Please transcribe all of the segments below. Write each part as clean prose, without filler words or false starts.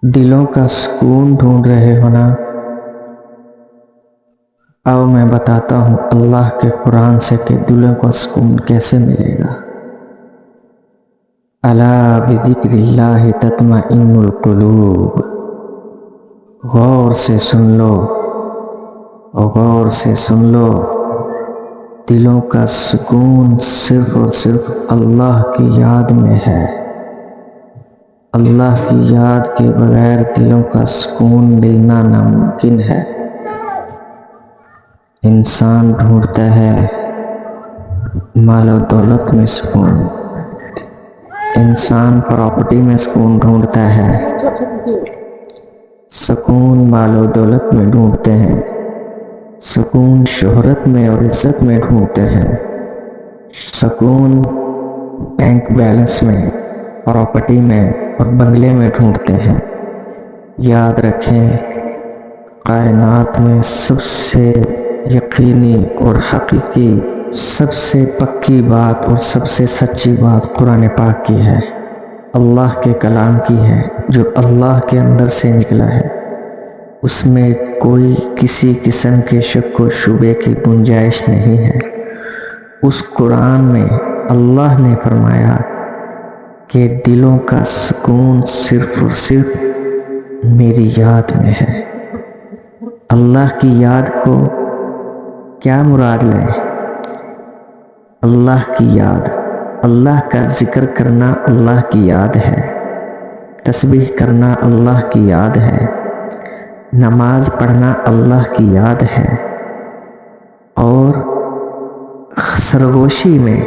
دلوں کا سکون ڈھونڈ رہے ہو نا؟ آؤ میں بتاتا ہوں اللہ کے قرآن سے کہ دلوں کا سکون کیسے ملے گا۔ الا بذکر اللہ تطمئن القلوب، غور سے سن لو، غور سے سن لو، دلوں کا سکون صرف اور صرف اللہ کی یاد میں ہے۔ اللہ کی یاد کے بغیر دلوں کا سکون ملنا ناممکن ہے۔ انسان ڈھونڈتا ہے مال و دولت میں سکون، انسان پراپرٹی میں سکون ڈھونڈتا ہے، سکون مال و دولت میں ڈھونڈتے ہیں، سکون شہرت میں اور عزت میں ڈھونڈتے ہیں، سکون بینک بیلنس میں، پراپرٹی میں اور بنگلے میں ڈھونڈتے ہیں۔ یاد رکھیں، کائنات میں سب سے یقینی اور حقیقی، سب سے پکی بات اور سب سے سچی بات قرآن پاک کی ہے، اللہ کے کلام کی ہے، جو اللہ کے اندر سے نکلا ہے۔ اس میں کوئی کسی قسم کے شک و شبے کی گنجائش نہیں ہے۔ اس قرآن میں اللہ نے فرمایا کہ دلوں کا سکون صرف اور صرف میری یاد میں ہے۔ اللہ کی یاد کو کیا مراد لیں؟ اللہ کی یاد، اللہ کا ذکر کرنا اللہ کی یاد ہے، تسبیح کرنا اللہ کی یاد ہے، نماز پڑھنا اللہ کی یاد ہے، اور سرگوشی میں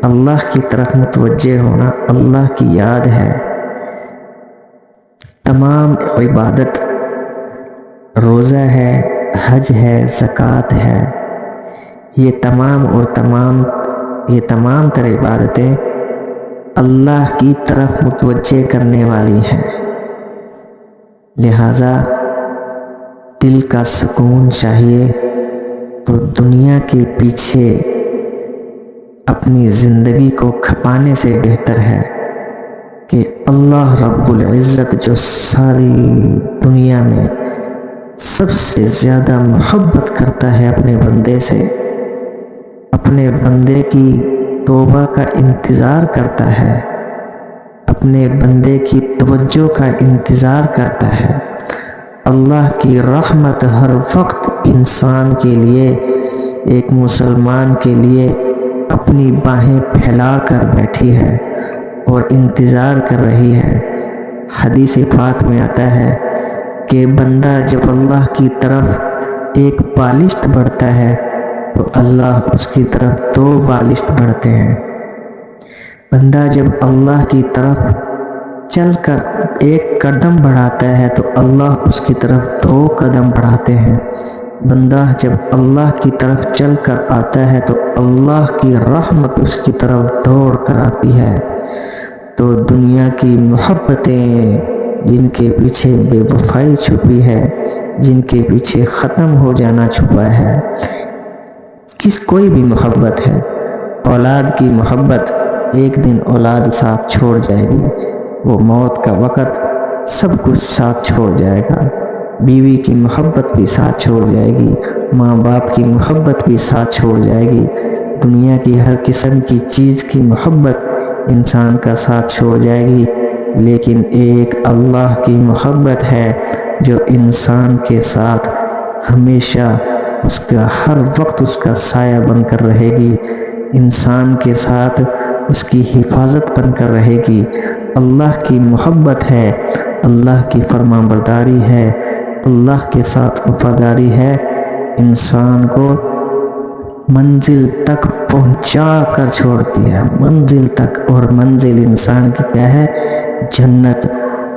اللہ کی طرف متوجہ ہونا اللہ کی یاد ہے۔ تمام عبادت، روزہ ہے، حج ہے، زکوٰۃ ہے، یہ تمام تر عبادتیں اللہ کی طرف متوجہ کرنے والی ہیں۔ لہٰذا دل کا سکون چاہیے تو دنیا کے پیچھے اپنی زندگی کو کھپانے سے بہتر ہے کہ اللہ رب العزت جو ساری دنیا میں سب سے زیادہ محبت کرتا ہے اپنے بندے سے، اپنے بندے کی توبہ کا انتظار کرتا ہے، اپنے بندے کی توجہ کا انتظار کرتا ہے۔ اللہ کی رحمت ہر وقت انسان کے لیے، ایک مسلمان کے لیے اپنی باہیں پھیلا کر بیٹھی ہے اور انتظار کر رہی ہے۔ حدیث پاک میں آتا ہے کہ بندہ جب اللہ کی طرف ایک بالشت بڑھتا ہے تو اللہ اس کی طرف 2 بالشت بڑھتے ہیں۔ بندہ جب اللہ کی طرف چل کر ایک قدم بڑھاتا ہے تو اللہ اس کی طرف 2 قدم بڑھاتے ہیں۔ بندہ جب اللہ کی طرف چل کر آتا ہے تو اللہ کی رحمت اس کی طرف دوڑ کر آتی ہے۔ تو دنیا کی محبتیں جن کے پیچھے بے وفائی چھپی ہے، جن کے پیچھے ختم ہو جانا چھپا ہے، کوئی بھی محبت ہے، اولاد کی محبت ایک دن اولاد ساتھ چھوڑ جائے گی، وہ موت کا وقت سب کچھ ساتھ چھوڑ جائے گا، بیوی کی محبت بھی ساتھ چھوڑ جائے گی، ماں باپ کی محبت بھی ساتھ چھوڑ جائے گی، دنیا کی ہر قسم کی چیز کی محبت انسان کا ساتھ چھوڑ جائے گی، لیکن ایک اللہ کی محبت ہے جو انسان کے ساتھ ہمیشہ اس کا ہر وقت اس کا سایہ بن کر رہے گی، انسان کے ساتھ اس کی حفاظت بن کر رہے گی۔ اللہ کی محبت ہے، اللہ کی فرمان برداری ہے، اللہ کے ساتھ وفاداری ہے، انسان کو منزل تک پہنچا کر چھوڑتی ہے، منزل تک۔ اور منزل انسان کی کیا ہے؟ جنت۔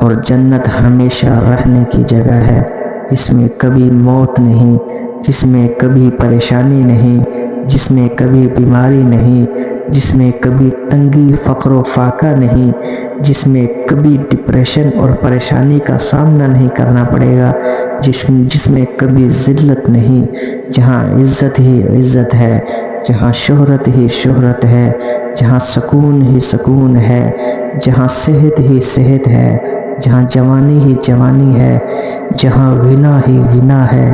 اور جنت ہمیشہ رہنے کی جگہ ہے، جس میں کبھی موت نہیں، جس میں کبھی پریشانی نہیں، جس میں کبھی بیماری نہیں، جس میں کبھی تنگی فقر و فاقہ نہیں، جس میں کبھی ڈپریشن اور پریشانی کا سامنا نہیں کرنا پڑے گا، جس میں کبھی ذلت نہیں، جہاں عزت ہی عزت ہے، جہاں شہرت ہی شہرت ہے، جہاں سکون ہی سکون ہے، جہاں صحت ہی صحت ہے، جہاں جوانی ہی جوانی ہے، جہاں غنا ہی غنا ہے،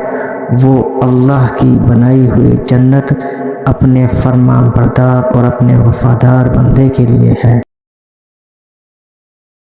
وہ اللہ کی بنائی ہوئی جنت اپنے فرمان بردار اور اپنے وفادار بندے کے لیے ہے۔